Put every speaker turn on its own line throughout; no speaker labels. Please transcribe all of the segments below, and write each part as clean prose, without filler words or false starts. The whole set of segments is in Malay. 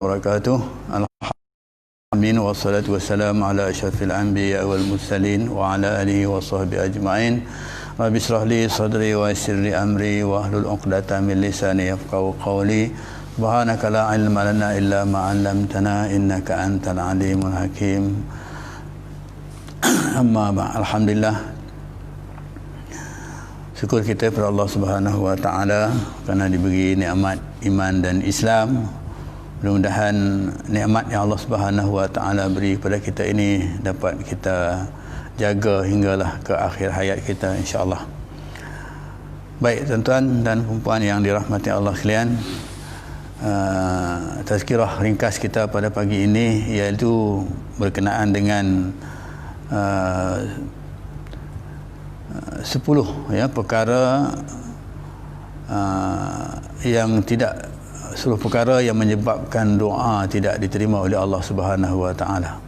wabarakatuh. Alhamdulillah wassalatu wassalamu ala asyrafil anbiya wal mursalin wa ala alihi wa sahbihi ajma'in. Rabbi shrah li sadri wa yassir li amri wa hlul 'uqdatam min lisani yafqahu qawli. Subhanaka la ilma lana illa ma 'allamtana innaka antal alimul hakim. Amma ba'd. Alhamdulillah, syukur kita kepada Allah Subhanahu wa taala kerana diberi nikmat iman dan Islam. Mudah-mudahan nikmat yang Allah Subhanahu wa taala beri kepada kita ini dapat kita jaga hinggalah ke akhir hayat kita, insya-Allah. Baik tuan-tuan dan puan yang dirahmati Allah sekalian, tazkirah ringkas kita pada pagi ini iaitu berkenaan dengan 10 perkara yang tidak 10 perkara yang menyebabkan doa tidak diterima oleh Allah Subhanahu wa taala.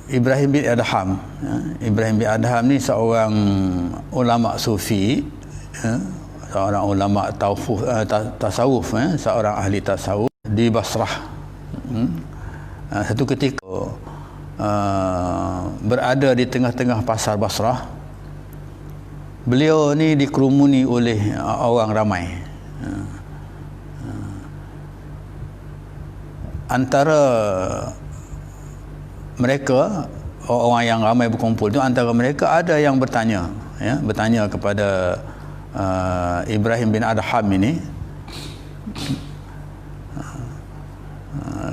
Ibrahim bin Adham, Ibrahim bin Adham ni seorang ulama sufi, seorang ulama tasawuf, seorang ahli tasawuf di Basrah. Satu ketika berada di tengah-tengah pasar Basrah, beliau ni dikerumuni oleh orang ramai. Antara mereka, orang yang ramai berkumpul tu, antara mereka ada yang bertanya, bertanya kepada Ibrahim bin Adham ini.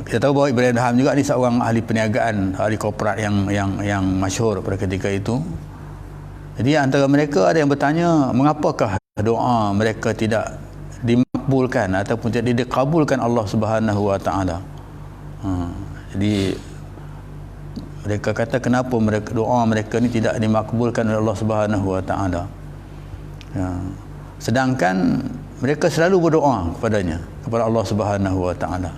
Kita tahu bahawa Ibrahim bin Adham juga ni seorang ahli perniagaan, ahli korporat yang masyhur pada ketika itu. Jadi antara mereka ada yang bertanya, mengapakah doa mereka tidak dimakbulkan ataupun tidak dikabulkan Allah Subhanahu wa taala. Jadi mereka kata, kenapa doa mereka ni tidak dimakbulkan oleh Allah Subhanahu wa taala? Sedangkan mereka selalu berdoa kepadanya, kepada Allah Subhanahu wa taala.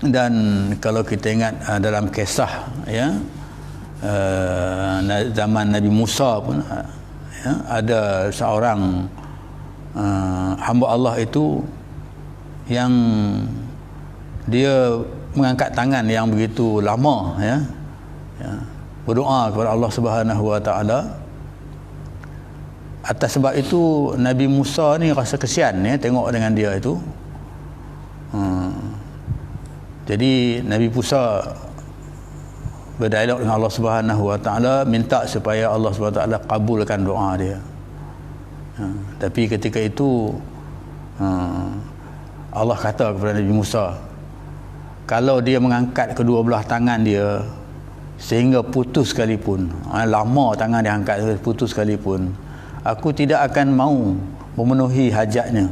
Dan kalau kita ingat dalam kisah zaman Nabi Musa pun, ada seorang hamba Allah itu yang dia mengangkat tangan yang begitu lama, berdoa kepada Allah Subhanahu wa taala. Atas sebab itu Nabi Musa ni rasa kesian tengok dengan dia itu. Jadi Nabi Musa berdialog dengan Allah Subhanahu wa taala, minta supaya Allah Subhanahu wa taala kabulkan doa dia. Tapi ketika itu Allah kata kepada Nabi Musa, kalau dia mengangkat kedua belah tangan dia sehingga putus sekalipun, lama tangan dia angkat putus sekalipun, aku tidak akan mau memenuhi hajatnya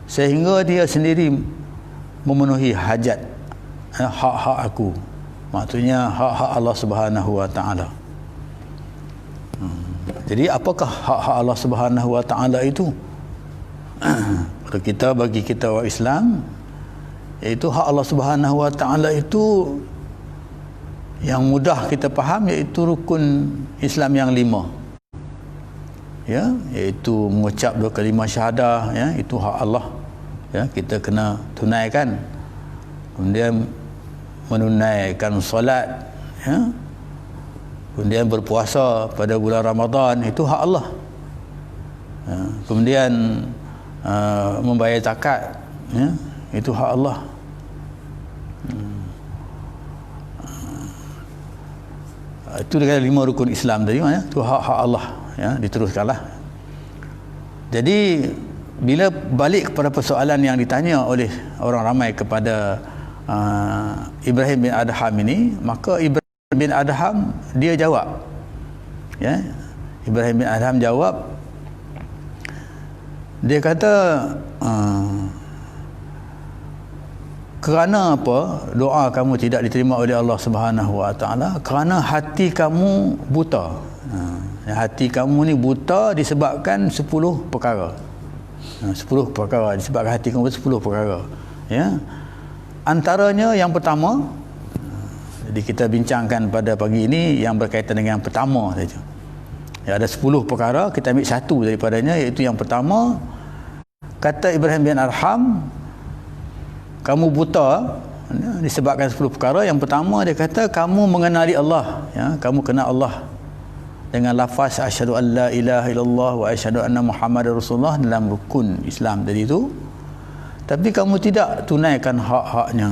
sehingga dia sendiri memenuhi hajat hak-hak aku. Maksudnya hak-hak Allah Subhanahu wa taala. Jadi apakah hak-hak Allah Subhanahu wa taala itu? Bagi kita orang Islam, iaitu hak Allah Subhanahu wa taala itu yang mudah kita faham, iaitu rukun Islam yang 5. Iaitu mengucap 2 kalimah syahadah, itu hak Allah. Kita kena tunaikan. Kemudian menunaikan solat, kemudian berpuasa pada bulan Ramadan, itu hak Allah. Kemudian membayar zakat, itu hak Allah. Itu dia kata 5 rukun Islam tadi, itu hak-hak Allah. Diteruskanlah. Jadi bila balik kepada persoalan yang ditanya oleh orang ramai kepada Ibrahim bin Adham ini, maka Ibrahim bin Adham dia jawab. Ibrahim bin Adham jawab, dia kata, kerana apa doa kamu tidak diterima oleh Allah Subhanahu wa taala? Kerana hati kamu buta. Hati kamu ni buta disebabkan 10 perkara. 10 perkara, disebabkan hati kamu 10 perkara. Antaranya yang pertama, jadi kita bincangkan pada pagi ini yang berkaitan dengan yang pertama saja. Ya, ada 10 perkara, kita ambil satu daripadanya, iaitu yang pertama, kata Ibrahim bin Adham, kamu buta disebabkan 10 perkara. Yang pertama dia kata, kamu mengenali Allah, ya, kamu kenal Allah dengan lafaz asyhadu an la ilaha illallah wa asyhadu anna muhammadar rasulullah dalam rukun Islam tadi itu, tapi kamu tidak tunaikan hak-haknya,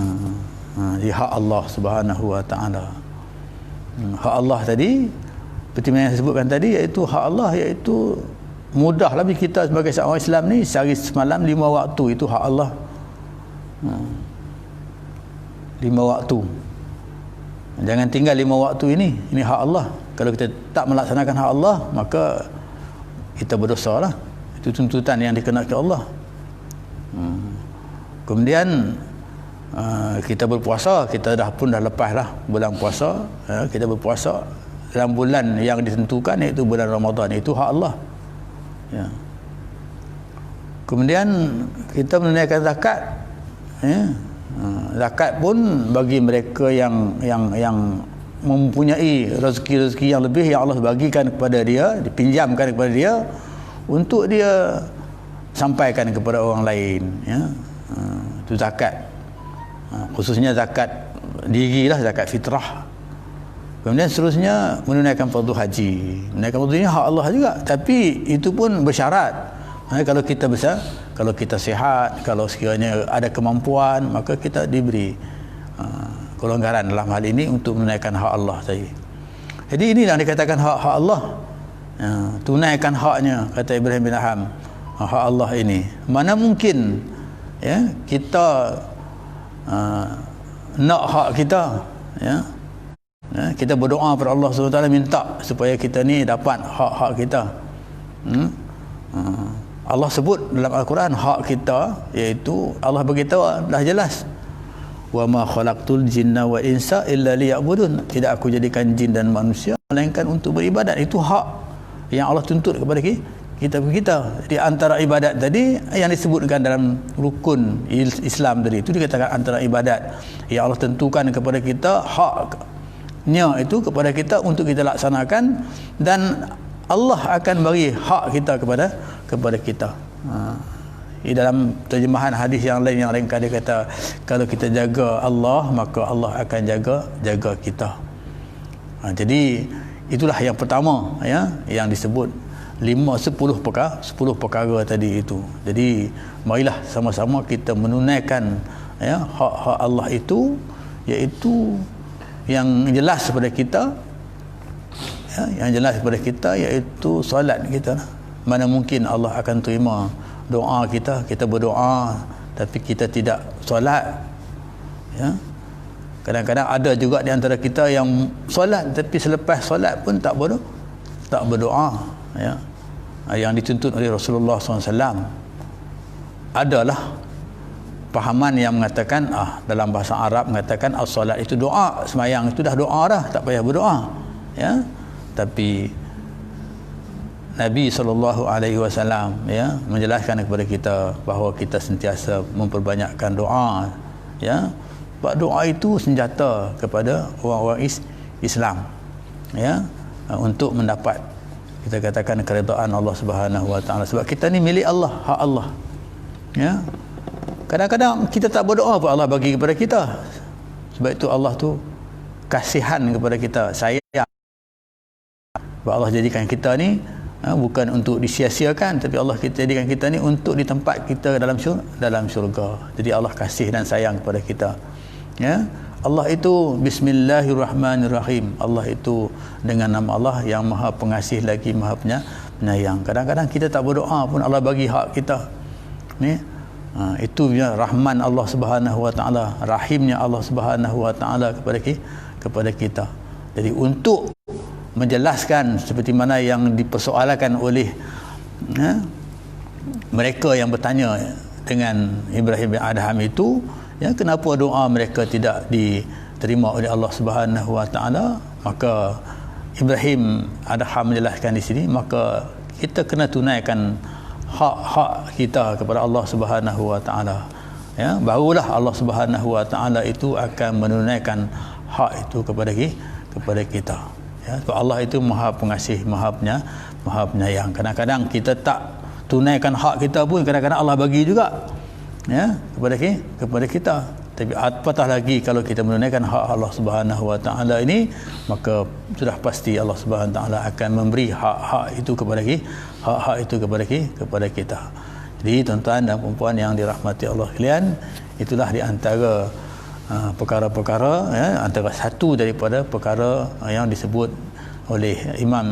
di hak Allah Subhanahu wa taala. Hak Allah tadi seperti yang saya sebutkan tadi, iaitu hak Allah, iaitu mudahlah bagi kita sebagai seorang Islam ni, sehari semalam 5 waktu itu hak Allah. 5 waktu, jangan tinggal 5 waktu ini hak Allah. Kalau kita tak melaksanakan hak Allah, maka kita berdosa lah. Itu tuntutan yang dikenakan Allah. Kemudian kita berpuasa, kita dah lepas lah bulan puasa, kita berpuasa dalam bulan yang ditentukan, iaitu bulan Ramadan, itu hak Allah, ya. Kemudian kita menunaikan zakat, ya. Zakat pun bagi mereka yang mempunyai rezeki yang lebih, yang Allah bagikan kepada dia, dipinjamkan kepada dia untuk dia sampaikan kepada orang lain, ya. Itu zakat, khususnya zakat diri lah, zakat fitrah. Kemudian seterusnya menunaikan fardu haji. Menunaikan fardu ini hak Allah juga, tapi itu pun bersyarat. Kalau kita besar, kalau kita sihat, kalau sekiranya ada kemampuan, maka kita diberi kelonggaran dalam hal ini untuk menunaikan hak Allah tadi. Jadi ini yang dikatakan hak Allah. Tunaikan haknya, kata Ibrahim bin Adham, hak Allah ini. Mana mungkin, ya, kita nak hak kita, ya. Kita berdoa kepada Allah SWT, minta supaya kita ni dapat hak-hak kita. Allah sebut dalam Al-Quran hak kita, iaitu Allah beritahu dah jelas, wa ma khalaqtul jinna wa insa illa liya'budun, tidak aku jadikan jin dan manusia melainkan untuk beribadat. Itu hak yang Allah tuntut kepada kita. Di antara ibadat tadi yang disebutkan dalam rukun Islam tadi, itu dikatakan antara ibadat yang Allah tentukan kepada kita, haknya itu kepada kita untuk kita laksanakan, dan Allah akan bagi hak kita kepada kita. Di dalam terjemahan hadis yang lain kali kata, kalau kita jaga Allah, maka Allah akan jaga kita. Jadi itulah yang pertama, ya, yang disebut 10 perkara tadi itu. Jadi marilah sama-sama kita menunaikan, ya, hak-hak Allah itu, iaitu yang jelas kepada kita, ya, yang jelas kepada kita, iaitu solat kita. Mana mungkin Allah akan terima doa kita berdoa tapi kita tidak solat, ya. Kadang-kadang ada juga di antara kita yang solat tapi selepas solat pun tak berdoa, ya. Yang dituntut oleh Rasulullah SAW adalah pahaman yang mengatakan, dalam bahasa Arab mengatakan as-solat itu doa, semayang itu dah doa dah, tak payah berdoa, ya. Tapi Nabi SAW, ya, menjelaskan kepada kita bahawa kita sentiasa memperbanyakkan doa, ya. Sebab doa itu senjata kepada orang-orang Islam, ya, untuk mendapat, kita katakan, keredaan Allah Subhanahu wa taala. Sebab kita ni milik Allah, hak Allah, ya. Kadang-kadang kita tak berdoa pun Allah bagi kepada kita. Sebab itu Allah tu kasihan kepada kita, sayang. Sebab Allah jadikan kita ni bukan untuk disia-siakan, tapi Allah jadikan kita ni untuk di tempat kita dalam syurga. Jadi Allah kasih dan sayang kepada kita, ya. Allah itu Bismillahirrahmanirrahim. Allah itu dengan nama Allah yang Maha Pengasih lagi Maha Penyayang. Kadang-kadang kita tak berdoa pun Allah bagi hak kita ni. Itu rahman Allah Subhanahu wa taala, rahimnya Allah Subhanahu wa taala kepada kita. Jadi untuk menjelaskan seperti mana yang dipersoalkan oleh, ya, mereka yang bertanya dengan Ibrahim bin Adham itu, ya, kenapa doa mereka tidak diterima oleh Allah Subhanahu wa taala, maka Ibrahim Adham menjelaskan di sini, maka kita kena tunaikan hak-hak kita kepada Allah Subhanahu wa taala, ya, barulah Allah Subhanahu wa taala itu akan menunaikan hak itu kepada kita. Ya, Allah itu Maha Pengasih, Maha Penyayang. Kadang-kadang kita tak tunaikan hak kita pun, kadang-kadang Allah bagi juga, ya, kepada kita. Tapi apatah lagi kalau kita menunaikan hak Allah Subhanahu Wa Taala ini, maka sudah pasti Allah Subhanahu Wa Taala akan memberi hak-hak itu kepada kita. Jadi tuan-tuan dan puan-puan yang dirahmati Allah sekalian, itulah di antara perkara-perkara, ya, antara satu daripada perkara yang disebut oleh Imam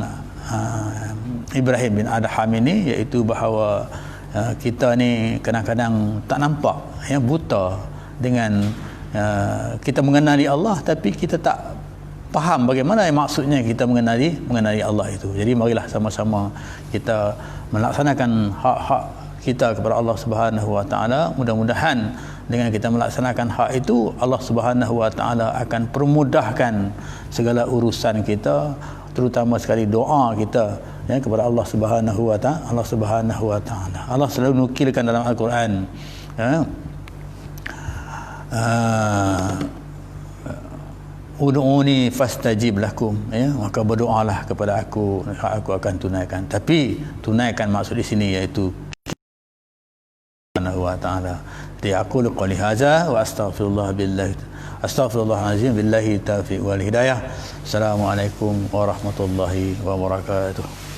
Ibrahim bin Adham ini, iaitu bahawa kita ni kadang-kadang tak nampak, ya, buta dengan kita mengenali Allah, tapi kita tak faham bagaimana maksudnya kita mengenali Allah itu. Jadi marilah sama-sama kita melaksanakan hak-hak kita kepada Allah Subhanahu Wa Taala. Mudah-mudahan dengan kita melaksanakan hak itu, Allah Subhanahu Wa Taala akan permudahkan segala urusan kita, terutama sekali doa kita, ya, kepada Allah Subhanahu Wa Taala. Allah selalu nukilkan dalam Al-Quran, ya, ud'uni fastajib lakum, ya, maka berdoalah kepada aku, aku akan tunaikan. Tapi tunaikan maksud di sini iaitu Subhanahu Wa Taala. Jadi aku qouli hadza wa astaghfirullahalazim billahi taufiq wal hidayah. Assalamualaikum warahmatullahi wabarakatuh.